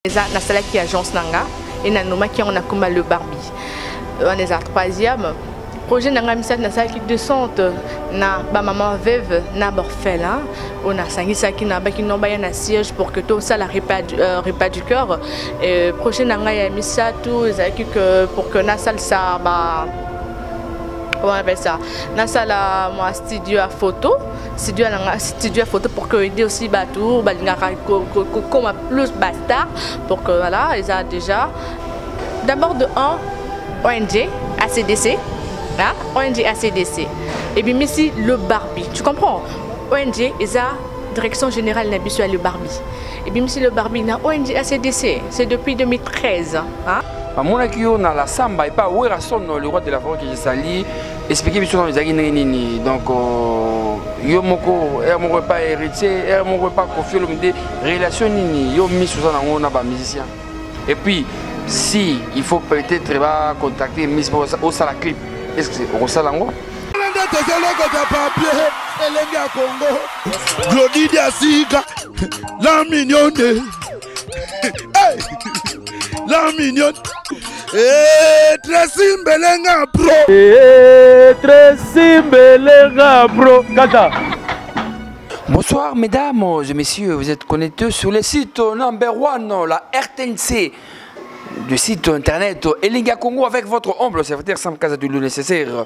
Na sala qui agence nanga et na noma qui on a comme le Barbie. On est à troisième. Projet nanga misat na sala qui descente na ba maman veuve na orphelin. On a sangisa qui na ba qui non ba na siège pour que tout ça la repas du cœur. Et projet nanga ya misat tout que pour que na salle ça ba comment on appelle ça? Na salle moi studio à photo. Studio à photo pour que aider aussi Batou, comme plus bastard pour que voilà, ils ont déjà d'abord de 1 ONG ACDC, hein? ONG ACDC et puis ici le Barbie, tu comprends? ONG ils ont direction générale n'a le Barbie et puis ici le Barbie na ONG ACDC, c'est depuis 2013, hein? Mon akio na la samba et pas où est le roi de la forêt que j'ai sali expliquer bien les aguinés donc yo moko moko pas héritier moko pas confier le relation nini yo mis sous en on a ba musicien et puis si il faut peut-être va contacter Miss au sala clip est-ce que au sala ngo Glody Diasika la mignonne la mignonne Tracy Mbelenga bro Tracy Mbelenga bro Kata. Bonsoir mesdames et messieurs, vous êtes connectés sur le site number 1, la RTNC, du site internet Elinga Congo avec votre humble serviteur Sam Kaza du le nécessaire.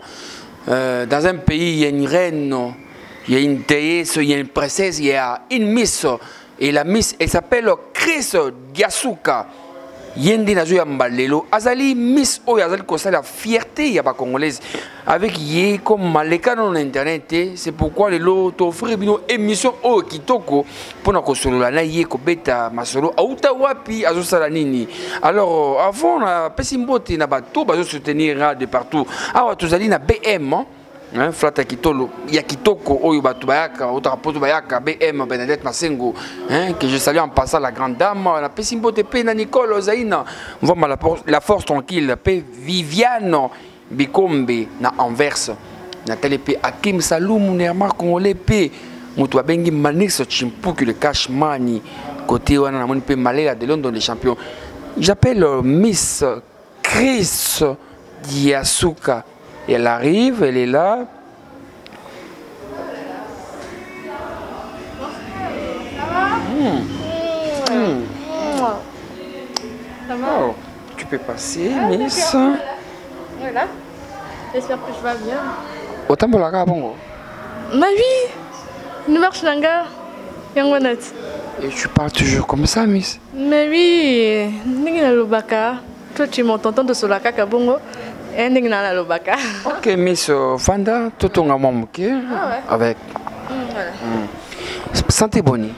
Dans un pays, il y a une reine, il y a une déesse, il y a une princesse, il y a une miss. Et la miss, elle s'appelle Chris Diasuka. Yendi nazo ya mbalelo azali miss o azali kosa la fierté ya ba congolaise avec yé comme maleka dans internet c'est pourquoi les lots t'offrir bino émission o kitoko pour na kosolola na yé ko beta masolo auta wapi azosala nini alors avant na pesimbote na bato bazo soutenir de partout awa tozali na BM hein, Flata Kitolo, Yakitoko, Oyo Batubayaka, Otrapoto Bayaka, BM, Benedette Masengo, hein, que je salue en passant la grande dame, la Pessimbo TP, na Nicole Ozaïna, vraiment la force tranquille, P. Viviane Bikombe, na Anvers, Nathalie P. Hakim Saloum, Nerma Congolais P. Moutoua Bengi Manix Chimpuki, le Cash Money, côté Wana Namoni P. Maléla de London des champions. J'appelle Miss Chris Diasuka. Elle arrive, elle est là. Ça va? Oh, tu peux passer, Miss. Voilà. J'espère que je vais bien. Autant pour la cabongo. Ma vie, une marche nanga, yangonat. Et tu parles toujours comme ça, Miss. Mais oui, n'ingina lobaka. Toi tu m'entends de solaka kabongo. Ok, Miss Fanda, tout ton amour, ok? Avec. Voilà. Santé Boni.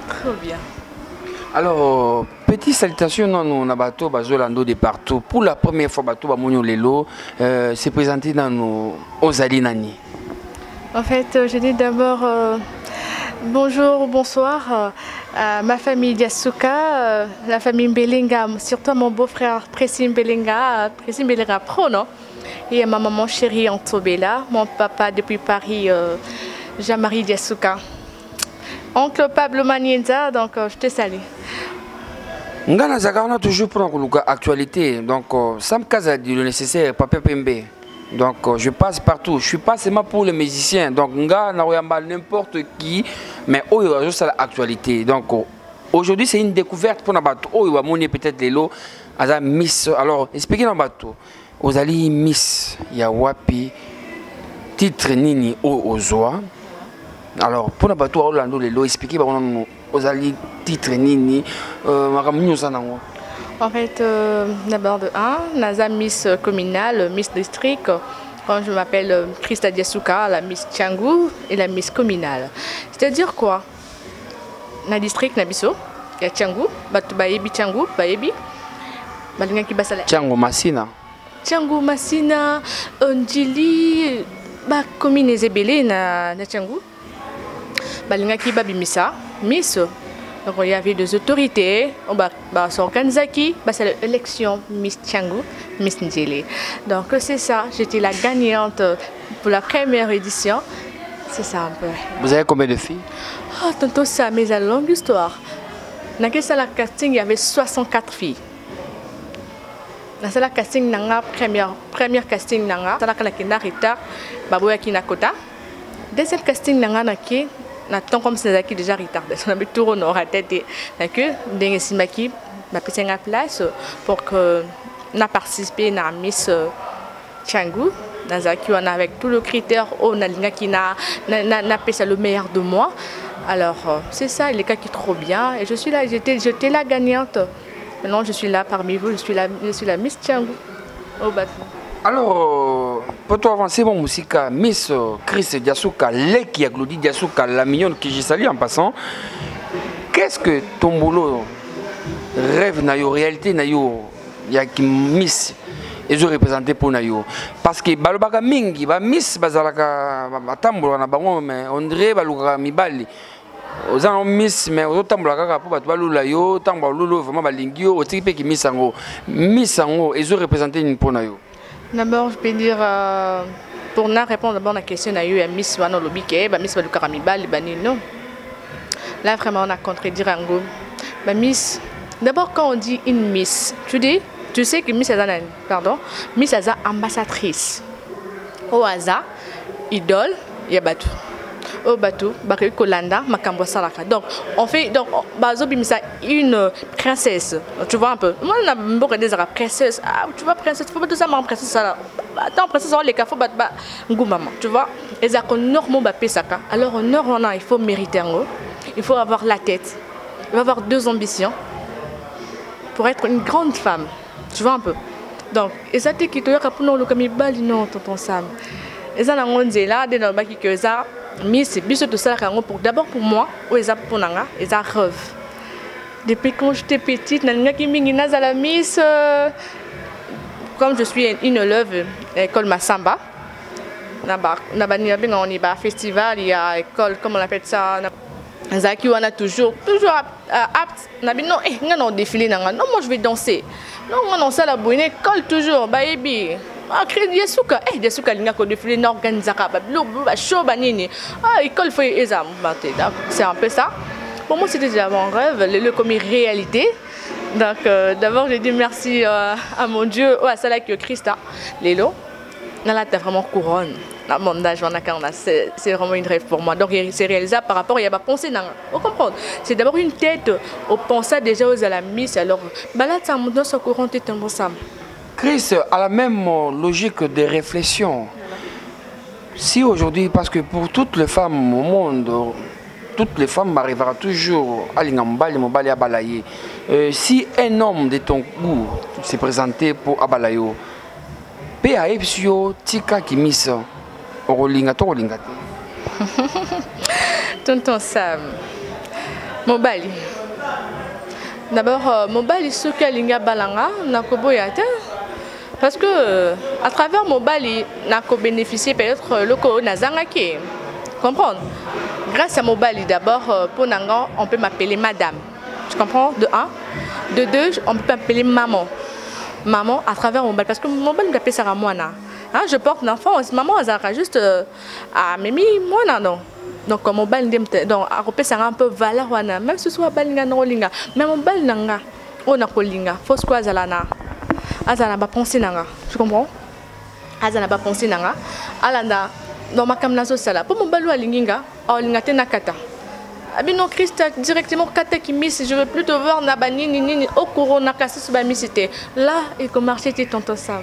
Trop bien. Alors, petite salutation, nous avons bateau, bazolando de partout. Pour la première fois, bateau, bamonyo lelo, s'est présenté dans nos Ozalinani. En fait, je dis d'abord bonjour, bonsoir à ma famille Diasuka, la famille Mbelenga, surtout à mon beau-frère Tracy Mbelenga Pro, non? Et à ma maman chérie Antobela, mon papa depuis Paris, Jean-Marie Diasuka. Oncle Pablo Manienza, donc je te salue. Ngana Zagarna toujours pour l'actualité, donc Sam Kaza dit le nécessaire, Papa Pembe. Donc je passe partout, je suis pas seulement pour les musiciens, donc nga na n'importe qui, mais oh il y a juste l'actualité. Donc aujourd'hui c'est une découverte pour nabato. Oh il va monter peut-être les lots, à Miss. Alors expliquez nabato. Aux ali Miss Yawapi titre nini o ozoa. Alors pour nabato Orlando les lots expliquez bah on aux ali titre nini maramunyo sanango. En fait, d'abord de 1, Naza Miss communale, Miss district, quand je m'appelle Christa Diasuka, la Miss Tchangou et la Miss communale. C'est-à-dire quoi? Na district Nabiso, il y a Tchangou, Bayebi Tchangou, Bayebi, Balinga Basala. Tchangou Massina. Tchangou Massina, Onjili, commune Zebele na Tchangou, Balinga Babimisa, Miss. Donc il y avait des autorités, on va s'organiser qui, c'est l'élection Miss Tchangou, Miss Ndjele. Donc c'est ça, j'étais la gagnante pour la première édition. C'est ça un peu. Vous avez combien de filles? Oh, tantôt ça, mais c'est une longue histoire. Dans quel salle casting, il y avait 64 filles. Dans la salle casting, première casting, dans la salle Rita, Baboya Kinakota. Deuxième casting, dans comme c'est qui déjà retardé. On a mis tout au la tête. D'accord? Dans Simaki, ma petite place pour que on a participé à Miss Tchangou. On a avec tout le critère, on a qui n'a pas le meilleur de moi. Alors, c'est ça, les cas qui trop bien. Et je suis là, j'étais la gagnante. Maintenant, je suis là parmi vous, je suis la Miss Tchangou au bateau. Alors, pour toi avancer, mon musique, Miss Chris Diasuka, qui a Glody Diasuka, la mignonne qui j'ai salué en passant. Qu'est-ce que ton boulot rêve, na yo, réalité, na yo, il y a qui Miss et je représentais pour nayo parce que balobaka mingi ba Miss bazalaka batambola na bango mais on dirait baluka mibali ozana Miss mais otambola kaka po batu balula yo tambola lulu vraiment balingi yo otiki pe ki Miss sango et je représentais une pour nayo. D'abord je peux dire pour répondre d'abord à la question na yo ya Miss wana lobike ba Miss baluka mibali bani non. Là vraiment on a contredire ngo ba Miss. D'abord quand on dit une Miss, tu sais que Miss Aza ambassadrice. Au hasard, idole, il y a Batou. Au Batou, Bakari Kolanda, Makambo Salaka. Donc, on fait une princesse. Tu vois un peu. Moi, on a beaucoup des arabes princesse. Ah, tu vois, princesse, il faut pas tout ça, ma princesse. Attends, princesse, on les cas, faut battre maman. Tu vois, et ça, qu'on normaux bapé saka. Alors, il faut mériter un mot. Il faut avoir la tête. Il faut avoir 2 ambitions pour être une grande femme. Tu vois un peu. Donc, et ça, tu qui te rappelles le comme il bali non, tonton Sam. Et ça, on dit là, des normes qui que ça, mais c'est bien tout ça pour d'abord pour moi, ou ça pour nanga, et ça rêve. Depuis quand j'étais petite, nanga qui m'ingina à la Miss, comme je suis une élève école Massamba, on y va festival, il y a école, comment on appelle ça. Zaki on a toujours apte. Non, non défilé non, moi je vais danser. Non, non ça la bonne école toujours, baby. Ah, crédit Diasuka, Diasuka linga ko défilé n'organisera pas. Show banini. Ah, école faut exam. C'est un peu ça. Pour moi c'était déjà mon rêve, le comme réalité. Donc d'abord j'ai dit merci à mon Dieu, à celle qui Christa, Lélo. Là t'as vraiment couronne. C'est vraiment une rêve pour moi. Donc c'est réalisable par rapport à ma pensée. Vous comprenez? C'est d'abord une tête. On pensait déjà aux à la Miss. Alors, là, ça me ce courant est un bon sam. Chris a la même logique de réflexion. Si aujourd'hui, parce que pour toutes les femmes au monde, toutes les femmes arriveront toujours à l'ingambali, à balayer. Si un homme de ton goût s'est présenté pour abalayo, PA Epsio, Tika qui Miss. Tonton Sam, Mobali. D'abord, Mobali, ce que Linga Balanga, n'a pas parce que à travers Mobali, n'a pas bénéficié peut-être le co Nazangaki. Comprendre? Grâce à Mobali, d'abord, pour Nangan, on peut m'appeler madame. Tu comprends? De 1. De 2, on peut m'appeler maman. Maman à travers Mobali, parce que Mobali m'appelle Sarah Moana. Hein, je porte l'enfant, maman a juste à Mimi, moi non. Donc mon bal donc à repérer ça un peu valeur même si ce soit balinga non linga, mais mon bal nanga, on a kolinga, faut quoi azalana, azala ba penser nanga, tu comprends? Azala ba penser nanga, alanda dans ma camna sala, pour mon balu alinga, alinga te nakata. Abi non Christ directement kata qui miss, je veux plus te voir na bani ni au corona kassu ba missité. Là il commence à tonton Sam.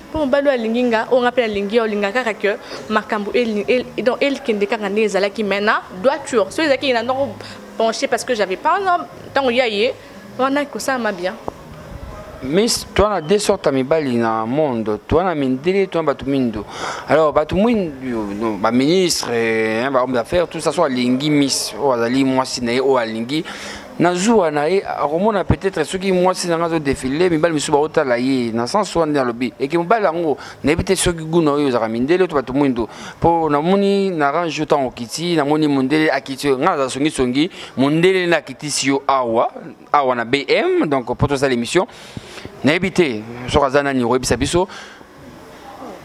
Pour mon balo alinga, on appelle alinga olinga car que makambu et donc elle qui ndeka ngane zala qui mena doiture. Ceux qui n'ont pas penché parce que j'avais pas tant yaye, on a que ça m'a bien. Mais toi, on a 2 sortes de bali dans le monde. Toi, on a mindélé, toi, on a mindo. Alors, bah, ministre, homme d'affaires, tout ça, soit lingi miss, ou azali moi sinae ou alingi. Nazou anae, a peut-être ceux qui moi c'est dans le défilé, mais bal me suba ota la ye, dans sens soit dans le bi. Et qui me bal ango, n'habite ceux qui gouno yo zara mindélé, toi tout le monde. Pour na moni na range temps au kiti, na moni mondélé akiti, ngaza songi, mondélé na kiti sio awa na BM, donc pour toute ça l'émission. N'habite, sur Azana ni Robi Sabiso.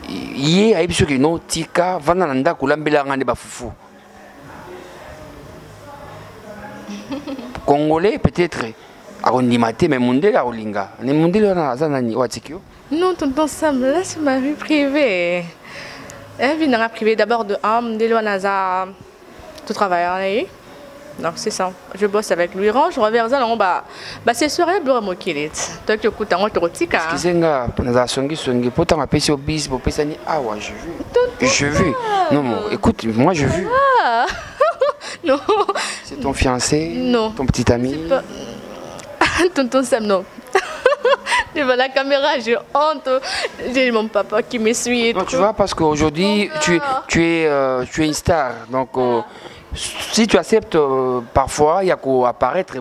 Yé a ebiso qui no tika, vananda kulambela ngane ba fufu. Congolais peut-être arrondimate mais Mundele Arolinga. Ne Mundele na zanani watikio. Non, tonton Sam, là c'est ma vie privée. Elle vit dans la privée d'abord de Mundele Wanaza. Tout travail. Donc c'est ça. Je bosse avec lui. Range, je reviens bah c'est sûr, il y a beaucoup de toi tu écoutes en autorotique. Excusez-moi, naza songi pourtant ma PC au bis, pour pesani ah ouais, je vu. Non, écoute, moi je vu. Ah. Non. C'est ton fiancé? Non. Ton petit ami? Pas... Tonton Sam, non. Devant la caméra, j'ai honte. J'ai mon papa qui me suit. Non, tu vois, parce qu'aujourd'hui, tu es une star. Donc, si tu acceptes, parfois, il y a qu'à apparaître.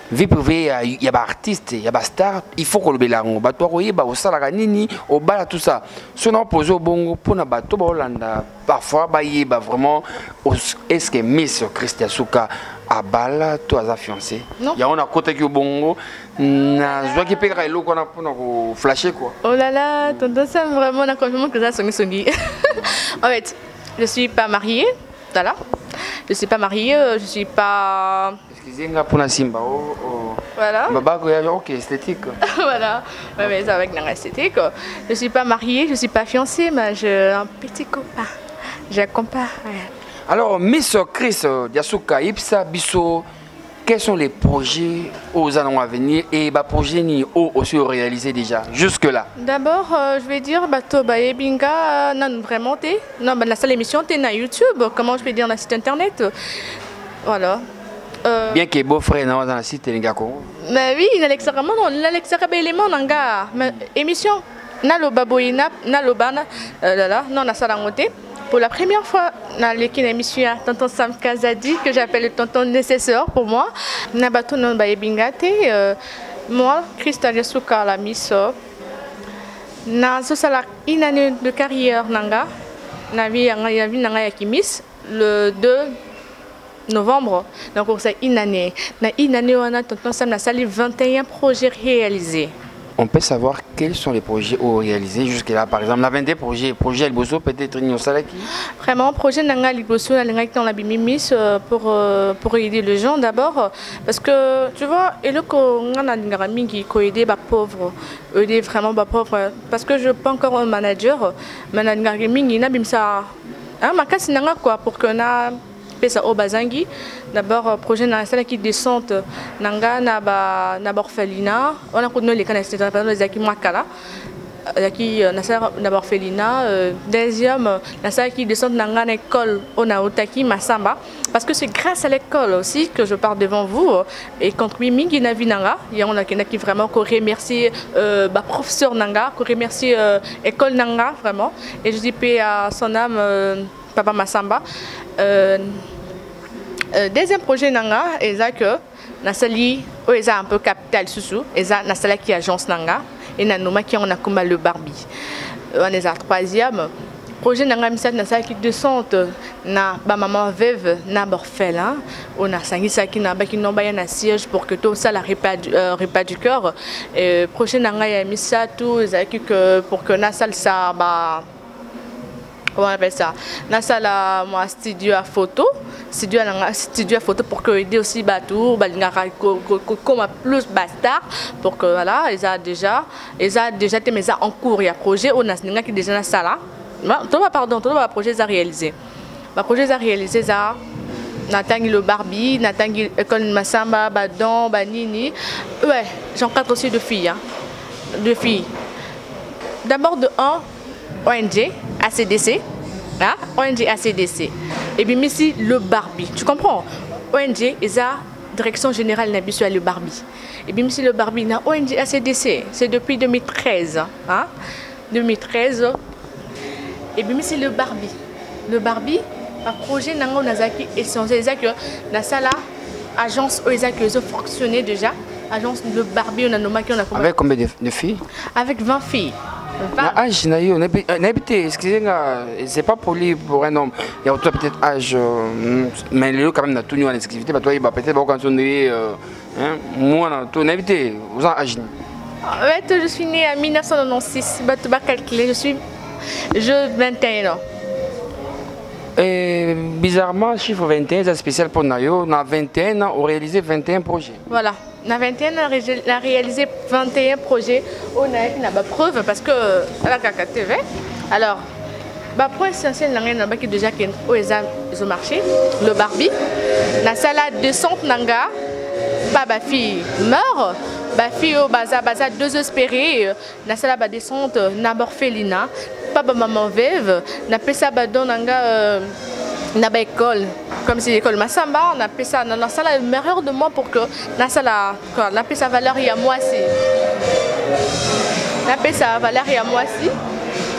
Vie privée, il y a des artistes, il y a des stars, il faut que le bélango. Toi, il y a des stars, au bas, tout ça. Si on pose au bongo, pour nous battre, parfois, il y a vraiment. Est-ce que Miss Christian Souka a bala, toi, à fiancé? Non. Il y a un côté qui est au bongo. Je vois qu'il peut y avoir l'eau qu'on a pour flasher, quoi. Oh là là, tonton Sam, vraiment, on a complètement que ça, songi. En fait, je ne suis pas mariée. Voilà. Je ne suis pas mariée, je ne suis pas. Excusez-moi pour la Simba. Voilà. Ok, esthétique. Voilà. Ouais, mais avec une esthétique. Je ne suis pas mariée, je ne suis pas fiancée, mais j'ai un petit copain. J'ai un copain. Ouais. Alors, Miss Chris Diasuka, Ipsa Bisso, quels sont les projets aux années à venir et les projets aussi réalisés déjà jusque-là? D'abord, je vais dire, Binga, non vraiment, la seule émission, tu es sur YouTube, comment je vais dire, dans le site internet. Voilà. Bien que beau-frère dans le site Telengako. Mais oui, l'Alexa élément dans la émission. Naloba Boina, Nalobana, non, na Salangote. Pour la première fois, dans l'émission, tonton Sam Kazadi, que j'appelle le tonton nécessaire pour moi. Nabato non Bingate. Moi, Christa Diasuka, la Miss. Nazo Salak, une année de carrière, Nanga. Navi Nanga Yakimis, le 2 novembre. Donc, c'est une année. Dans une année, on a tonton Sam, na sali 21 projets réalisés. On peut savoir quels sont les projets réalisés jusque-là. Par exemple, la 22 projets Alboso, peut-être Nyo Salaki. Vraiment, projet Nanga Alboso, dans la Bimimis pour aider les gens d'abord. Parce que, tu vois, et le qu'on a qui aider les pauvres, aider vraiment les pauvres. Parce que je ne suis pas encore un manager, mais on a ça. Ma casse Nanga quoi, pour qu'on a pesa au Bazangi. D'abord, projet dans la salle qui descente, Nanga, na Borfelina. On a connu les canaux, par exemple, les Zaki Mwakala. Qui na Borfelina. Deuxième, la salle qui descend, Nanga, l'école, on a Otaki, Masamba. Parce que c'est grâce à l'école aussi que je parle devant vous. Et quand Mingi Navi Nanga, il y en a qui vraiment remercie professeur Nanga, qui remercie école Nanga, vraiment. Et je dis paix à son âme, Papa Masamba. Deuxième projet Nanga, c'est que Nasali, ils un peu capital sous, ils ont Nasala qui agence Nanga, et Nanoma qui on a comme le Barbie. On est à troisième projet Nanga Misat Nasala qui descente na ba maman veuve na orphelin, on a Sangisa qui n'a pas qui n'ont pas un siège pour que tout ça la repas du cœur. Projet Nanga ya Misat tout que pour que Nasal ça ba comment on appelle ça? Nasa la moi studio à photo pour que aider aussi bateau, comme plus bastard pour que voilà, ils ont déjà été mis en cours, il y a projet on a qui déjà dans ça là. Tout le projet à réaliser. Le projet à réaliser ça Natangi le Barbie, Natangi école Masamba, Badon, Banini. Ouais, j'encadre aussi deux filles. D'abord de 1 ONG, ACDC. Hein? ONG ACDC. Et puis ici, le Barbie. Tu comprends? ONG, et ça, direction générale n'a le Barbie. Et puis ici, le Barbie, na ONG ACDC. C'est depuis 2013. Hein? 2013. Et puis ici, le Barbie. Le Barbie, un projet Nango Nazaki essentiel. C'est que la salle, agence OESA qui a fonctionné déjà. Agence de Barbie, on a nommé. Avec combien de filles? Avec 20 filles. Âge, excusez-moi, c'est pas poli pour un homme. Il y a peut-être âge, mais il y a quand même tout en exclusivité. Peut-être quand on est, moi, tout n'habité, vous en âge. En fait, je suis née en 1996. Je suis 21 ans. Et bizarrement, chiffre 21, c'est spécial pour Nayo. On a 21 ans, on a réalisé 21 projets. Voilà. On a 21 ans, on a réalisé 21 projets. On a une preuve parce que la KKTV. Alors, le point essentiel qui est déjà au marché, le Barbie. La salade de centre nanga, ma fille meurt. Ma fille au bazar désespérée. La salade de descente, na orphelinat. Pas maman veuve, n'a pas ça nanga na école comme si l'école Massamba, on a fait ça dans la salle le meilleur de moi pour que la salle on a fait ça valeur il y a moi aussi. On a fait ça valeur il y a moi aussi.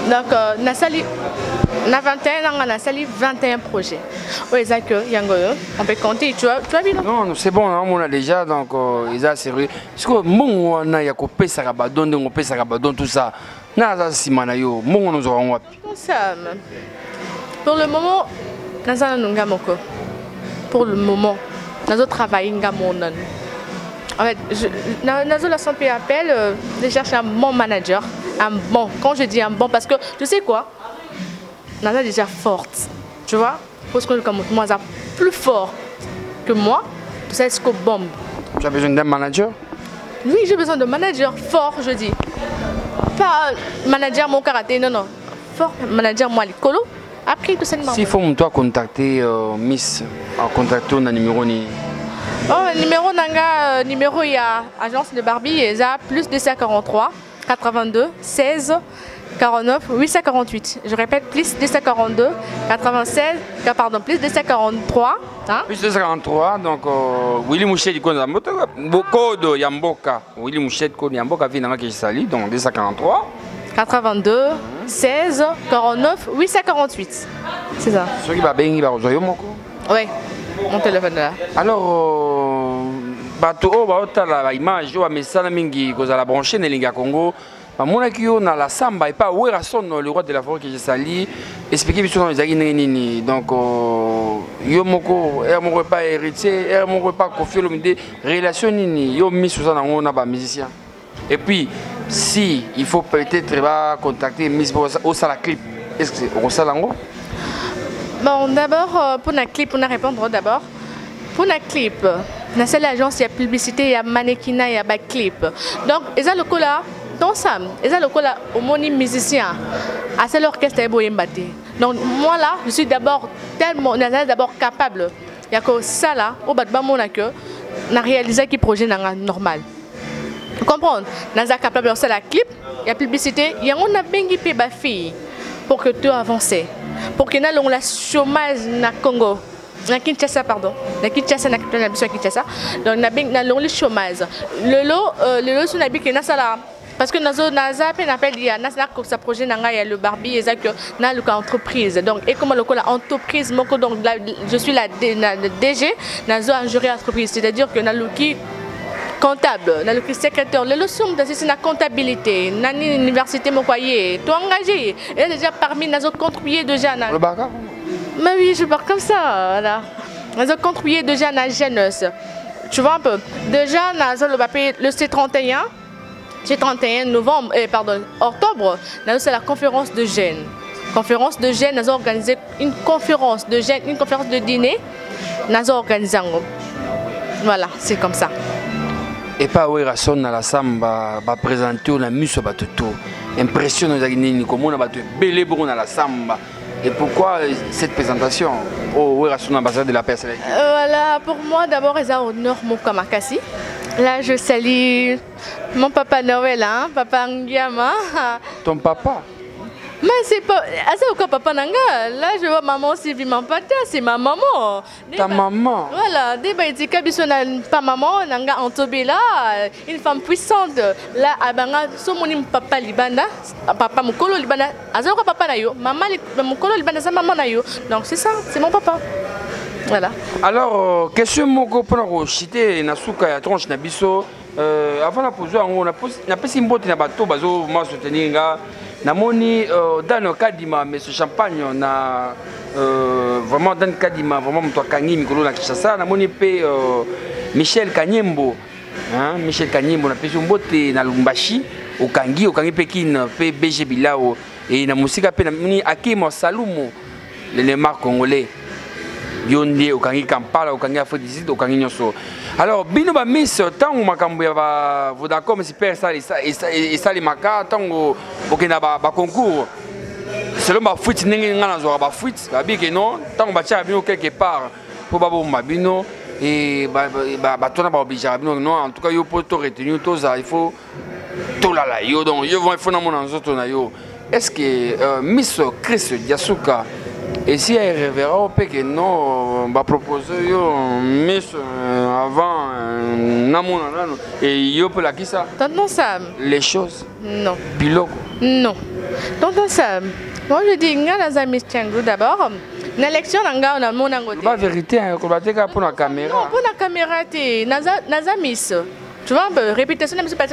Donc na salle na 21 ans on a sali 21 projets. Oui, c'est que yango on peut compter tu as vu non c'est bon on a déjà donc ils a sérieux parce que mon on a ya ko pesa rabadon on pesa rabadon tout ça. Naza simana yo mon nous aurons wapi. Pour le moment naza nunga moko. Pour le moment nazo travailler nga monon. En fait nazo la santé appelle de chercher un bon manager, un bon quand je dis un bon parce que tu sais quoi naza déjà forte. Tu vois parce que comme moi ça plus fort que moi, tu sais ce que bombe. Tu as besoin d'un manager? Oui, j'ai besoin de manager fort, je dis. Pas manager mon karaté, non, non. Fort manager moi l'écolo. Après tout ça, s'il faut toi contacter Miss, contacter on a numéro ni. Oh, numéro nanga, numéro il y a agence de Barbie et ça plus 243 82 16 49 848. Je répète plus 242 96 pardon plus 243 hein? Plus 243 donc Willy Mouchet du code code Yamboka Willy Mouchet code Yamboka vient qui sali donc 243 82 16 49 848. C'est ça. Ce qui va bien va rejoindre moko. Oui. Mon téléphone là. Alors bato ba la image ou message mingi ko za la brancher nelinga Congo. Mon accueil dans la samba et pas où est son le roi de la forêt que j'ai sali expliquer bien sûr les aguinini donc yo moko mon repas héritier mon repas confié le midi relation nini yo mis sous ça on a pas musicien et puis si il faut peut-être va contacter Miss au sala clip est-ce que on sala ngo bon d'abord pour la clip on a répondre d'abord pour la clip dans cette agence il y a publicité il y a mannequinat il y a back clip donc ils ont le cola donc ça, et ça le coup là, au moni musicien, à cet orchestre est beau mbatté. Donc moi là, je suis d'abord tellement, d'abord capable. Il y a que ça là, au bas de mon que, n'a réalisé qui projet normal. Vous comprenez? N'a capable de faire la clip, il y a publicité, il y a on a bien guipé ma fille pour que tout avance, pour que nous la chômage na Congo. Na Kinshasa pardon, na Kinshasa na Kinshasa. Donc na bien na le chômage. Le lot sur na bien que na ça là. Parce que nous avons un projet le Barbie et que nous entreprise. Donc, et comme l'entreprise, donc je suis la DG, nous avons un jury entreprise. C'est-à-dire que nous avons comptable, nous avons secrétaire, les leçons de la comptabilité, nous avons l'université, tout engagé. Et déjà parmi nous avons contribué déjà. Le bac? Mais oui, je pars comme ça. Voilà. Nous avons contribué déjà à la jeunesse. Tu vois un peu. Déjà, nous avons le C31. Le 31 novembre, octobre, c'est la conférence de jeunes. Conférence de jeunes, nous avons organisé une conférence de jeunes, une conférence de dîner. Nous avons organisé. Voilà, c'est comme ça. Et pas où est la samba, va présenter la mus sur tout. Impression nous a gagné comme on a battu belé pour la samba. Et pourquoi cette présentation au ambassade de la personnalité? Voilà, pour moi d'abord, ils ont honneur mon Kamakasi. Là, je salue mon papa Noël, hein, papa Nguiama. Ton papa? Mais c'est pas. C'est quoi papa Nanga? Là, je vois maman Sylvie Mampata, c'est ma maman. Ta maman? Voilà, des baïtika bisona pas maman, Nanga Antobela, une femme puissante. Là, Abanga, son papa Libanda, papa Mukolo Libanda, Azoko papa Nayo, maman Mukolo Libanda, sa maman Nayo. Donc c'est ça, c'est mon papa. Voilà. Alors, question moko pour chiter nasuka ya tronche na biso avant la pose on a passé une botte na bateau bazo moi soutenir nga namoni dans le Kadima mais ce champagne on a vraiment dans le Kadima vraiment mto kangi mikolo na Kinshasa namoni pe Michel Kanyembo hein Michel Kanyembo na passé une botte na Lumbashi au kangi Pekin pe BG Bilao et na musika pe namoni Akimo Salumo les marques congolais. Yondé, Okangi Kampala, Okangi Afrique du Sud, Okangi Nyoso. Alors, bino ba miss, tant que makambo ya vous d'accord, mais si père ça les maka, tant que ba concours. Selon ma fuite, n'engue ngana zora ba fuite, ba bi que non, tant que ba tia bino quelque part pour ba bomba bino et ba tona ba obligé bino non, en tout cas yo pour to retenir tout ça, il faut tout là yo donc yo vont il faut na mon nzoto na yo. Est-ce que Miss Chris Diasuka et si elle révérera au que non, va proposer Miss avant et yo pour la qui ça? Tonton Sam. Les choses. Non. Biloko. Non. Tonton Sam. Moi je dis nga na Miss Tiangou d'abord. L'élection on a mon angoté. La vérité, pour la caméra. Non, pour la caméra t'es naza Miss. Tu vois un peu réputation de parce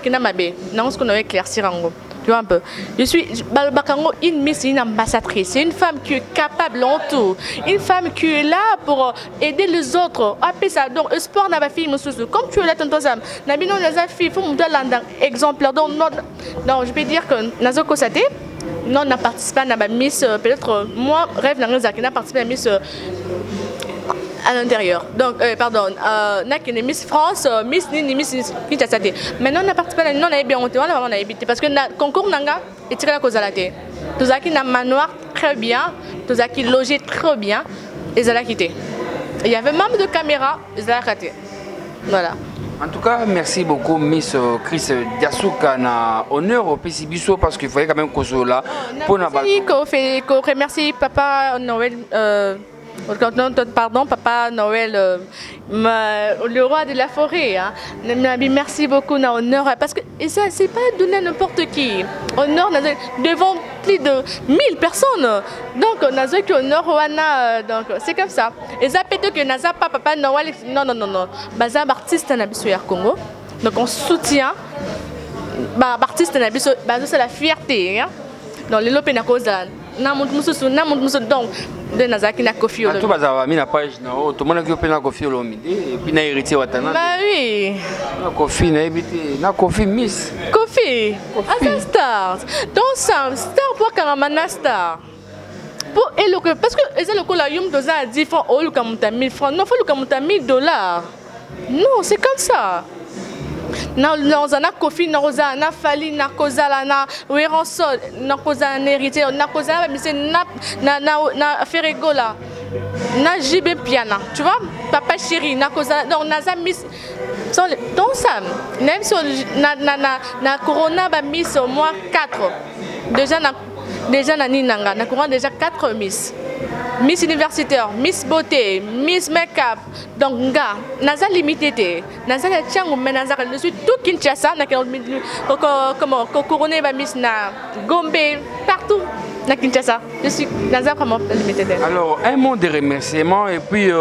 que na mabé. Non, ce qu'on a éclaircir en gros. Tu vois un peu. Je suis Balbakango, une Miss, une ambassadrice. C'est une femme qui est capable en tout. Une femme qui est là pour aider les autres. Après ça, donc, le sport n'a pas fille, comme tu es là, tonton Sam. Nabino, les filles, il faut me donner un exemplaire. Donc, je peux dire que Nazo Kosate, non, n'a participé à la Miss, peut-être, moi, rêve n'a participé à la Miss. À l'intérieur. Donc, pardon, n'a Miss France, Miss Nini, Miss Kinshasa. Maintenant, on a participé à on a bien honte, on a évité parce que le concours n'a et tiré la cause à la tête. Tous ceux qui n'a manoir très bien, tous ceux qui logé très bien, ils ont quitté. Il y avait même de caméras, ils ont raté. Voilà. En tout cas, merci beaucoup, Miss Chris Diasuka, na honneur au PCBiso parce qu'il fallait quand même qu'on soit là. Merci, Papa Noël. Pardon, Papa Noël, le roi de la forêt. Hein. Merci beaucoup, na honneur, parce que ça, c'est pas donné à n'importe qui. Honneur devant plus de 1000 personnes. Donc, on a qui honneur, donc c'est comme ça. Et ça peut être que Naza pas Papa Noël, non. Bazar artiste na biso ya Congo. Donc, on soutient. Artiste na biso, c'est la fierté. Hein. Donc, les lopes na cause donc de Nazaki na Kofi Olomide. Tout bazava mi na page na o to mona ki opena Kofi Olomide et puis na héritier watana. Bah oui. Na Kofi na ebité na Kofi Miss. Kofi. Asa star. Donc ça star pour Karamana star. Pour éloquer parce que les locaux la yum doza à 10 francs au luka monta 1000 francs. Non faut luka monta 1000 $. Non, c'est comme ça. Na Kofi na rosa na fali na kozala na weranso na kozala na héritier na kozala mais na Ferregola na JB Piana tu vois Papa Chéri na kozala donc naza Miss donc ça même si na Corona ba Miss au moins 4 déjà na ninanga na Corona déjà 4 Miss. Miss universitaire, Miss beauté, Miss make-up. Donc, nga, naza limité. Naza la tiango, mais naza je suis tout Kinshasa, na comment couronné ba Miss na Gombe, partout na Kinshasa. Je suis naza vraiment limité. Alors, un mot de remerciement et puis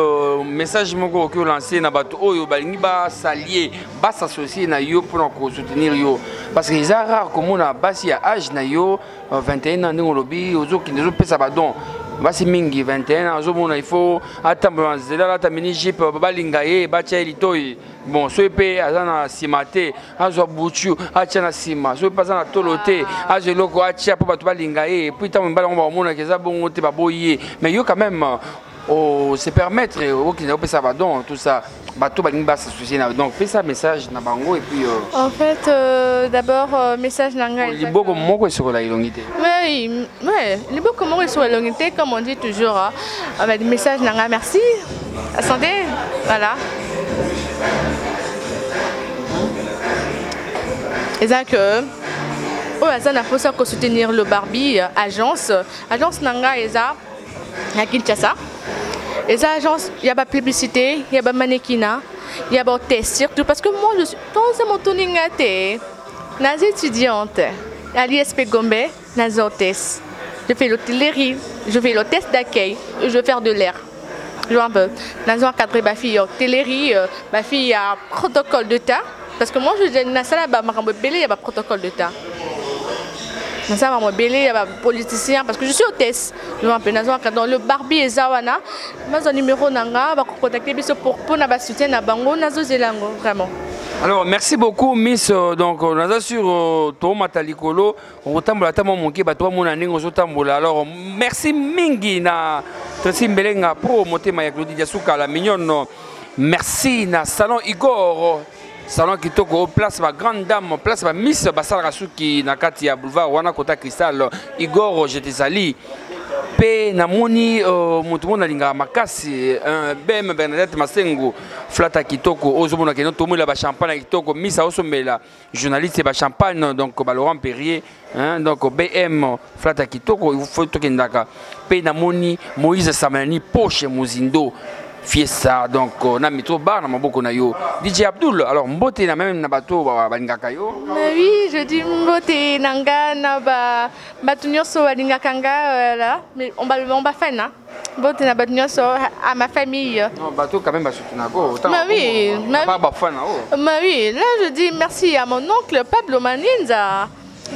message mon que lancé na bato oyo balingi ba s'allier, ba s'associer na yo pour soutenir yo parce que c'est rare comme on a basi à âge na yo 21 ans ndingo lobi ozo ki ndezo pesa badon. Basi mingi 21 ans, il faut attendre la mini jeep balingaye bacha litoi bon sope azana simate azo buchu acha na sima sope azana tolote azo loko acha pour batu balingaye puis tant mbala on va mona keza bon te baboyer mais yo quand même se permettre au qui n'a pas ça badon tout ça bateau balinga s'associer donc fais ça message na bango et puis en fait d'abord message nanga il beaucoup moko sur la ilongité oui il beaucoup moko sur la ilongité comme on dit toujours avec message nanga merci santé voilà et ça que ça n'a pas ça que soutenir le Barbie agence nanga eza à Kinshasa. Et ça, agence, il y a pas publicité, il y a pas mannequinat, il y a pas test surtout parce que moi je suis dans mon tourningate, les étudiante à l'ISP Gombe, les hôtesses. Je fais l'hôtellerie, je fais le test d'accueil, je vais faire de l'air. Je vois un peu. Dans un cadre ma fille hôtellerie, ma fille a protocole de tas parce que moi je dis dans ça là il y a pas protocole de tas. Dans ça, je suis politicien parce que je suis hôtesse. Dans le Barbie et Zawana, je numéro nanga, contacter pour soutien à Bango, vraiment. Alors, merci beaucoup, Miss. Donc, on a sur Tomata Likolo. On retambola tellement manqué, bah, toi, mon année, on retambola. Alors, merci Mingi na Tracy Mbelenga pour monter ma Claudie Diasuka, la mignonne. Merci na Salon Igor. Salon Kitoko, place ma grande dame, place ma Miss Basal Rasuki, na Katia Boulevard, Wana Kota Cristal. Igor, je te salue. Pe namoni mutumona linga makasi BM Bernadette Masengo flata kitoko ozomona ke no tomula ba champagne kitoko misa osomela journaliste ba champagne donc ba Laurent Perrier hein donc BM flata kitoko il faut to kendaka pe namoni Moïse Samanani poche muzindo fiesta donc na mito bar na maboko na yo DJ Abdul alors mbote na même na bato balingaka yo oui je dis mbote nanga na ba batunyo so balingaka nga là mais on va faire na mbote na batunyo so à ma famille non bato quand même ba soutenako mais oui mais oui là je dis merci à mon oncle Pablo Maninza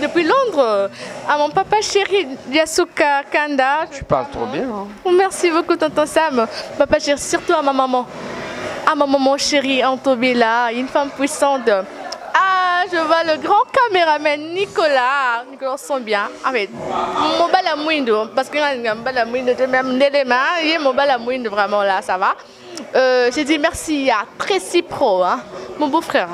depuis Londres, à mon papa chéri Diasuka Kanda. Tu parles trop bien. Hein? Merci beaucoup, tonton Sam. Papa chéri, surtout à ma maman chérie Antobila, une femme puissante. Ah, je vois le grand caméraman Nicolas. Nicolas sent bien. En fait, mon balamouindo, parce que mon balamouindo, même l'élément, il est mon balamouindo vraiment là, ça va. J'ai dit merci à Tracy Pro, hein, mon beau-frère.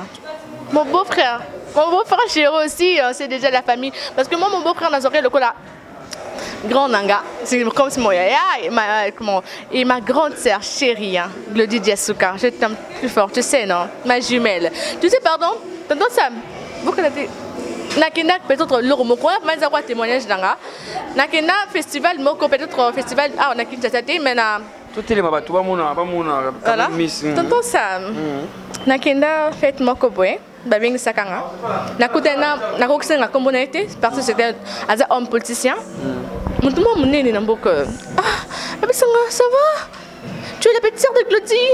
Mon beau-frère. Mon beau-frère chéri aussi, c'est déjà la famille. Parce que moi, mon beau-frère n'a le cola. Grand Nanga, c'est comme mon yaya et ma grande sœur chérie, hein, Glody Diasuka. Je t'aime plus fort, tu sais, non? Ma jumelle. Tu sais, pardon, tonton Sam, vous connaissez. Nakena peut-être l'euro moko, mais ça quoi témoignage Nanga. Nakena festival moko peut-être festival ah on a quitté ça mais na. Tout est les mabatou, pas mon miss. Tonton Sam. Nakena fête moko boy. Babing Sakanga. Nakutena, nakokse na communauté parce que c'était un homme politicien. Tout le monde m'a dit ah, ça va? Tu es la petite sœur de Glody?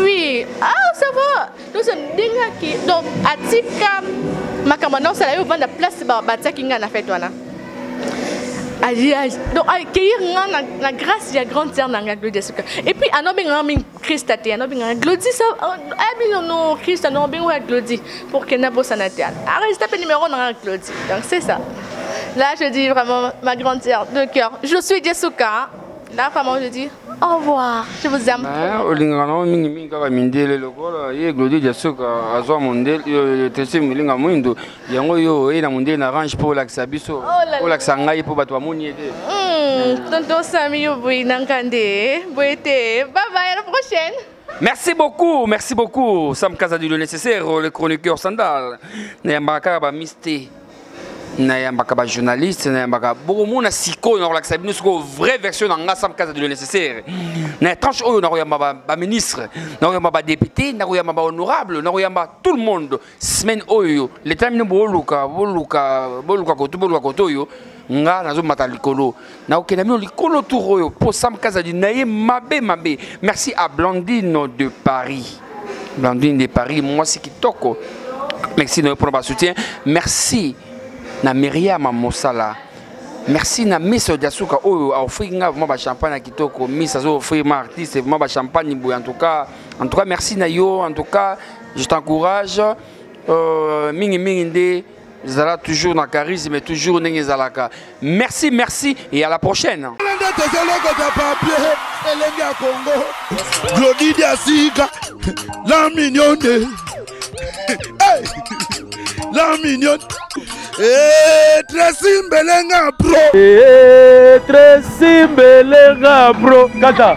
Oui. Ah, ça va. Nous sommes des qui donc à Tika, ma camarade, ça a eu vendre la place bâtie qui n'a fait toi là. Donc accueillir la grâce de la grande sœur de Glody. Et puis un homme Christ a été un homme Glody ça non Christ a non bien Glody pour que n'abo sanatel. Arrête taper numéro dans Glody. Donc c'est ça. Là je dis vraiment ma grande sœur de cœur. Je suis Diasuka. Là vraiment je dis au revoir. Je vous aime. Olingana mingi mingi kaka mindele lokola ye Glody Diasuka azwa mondele yo tesi milinga mwindo yango yo ina mondele na range pour laksa biso pour laksa ngai pour bato amoni ete tonton Sami yo boy nankande boyete bye bye à la prochaine. Merci beaucoup Sam Kaza du nécessaire le chroniqueur Sandal Nayambaka ba Misté Nayambaka ba journaliste Nayambaka beaucoup monde siko na laksa biso ko vraie version na Sam Kaza du nécessaire na tranche oyo na yamba ba ministre na yamba ba député na yamba ba honorable na yamba tout le monde semaine oyo l'état mine boluka koto yo nga nazo mata likolo na okena mino likolo tour oyo po Sam Kaza du naye mabe merci à Blandine de Paris moi c'est kitoko merci de pour votre soutien merci na Myriam Mosala merci na Miss Diasuka oyo a offrir nga vraiment ba champagne kitoko Miss azo offrir ma artiste vraiment ba champagne boy en tout cas merci na yo en tout cas je t'encourage mingi nde zala toujours na charisme et toujours nenge zalaka merci et à la prochaine. Glody Diasuka la mignonne la mignonne Tracy Mbelenga bro Tracy Mbelenga bro kata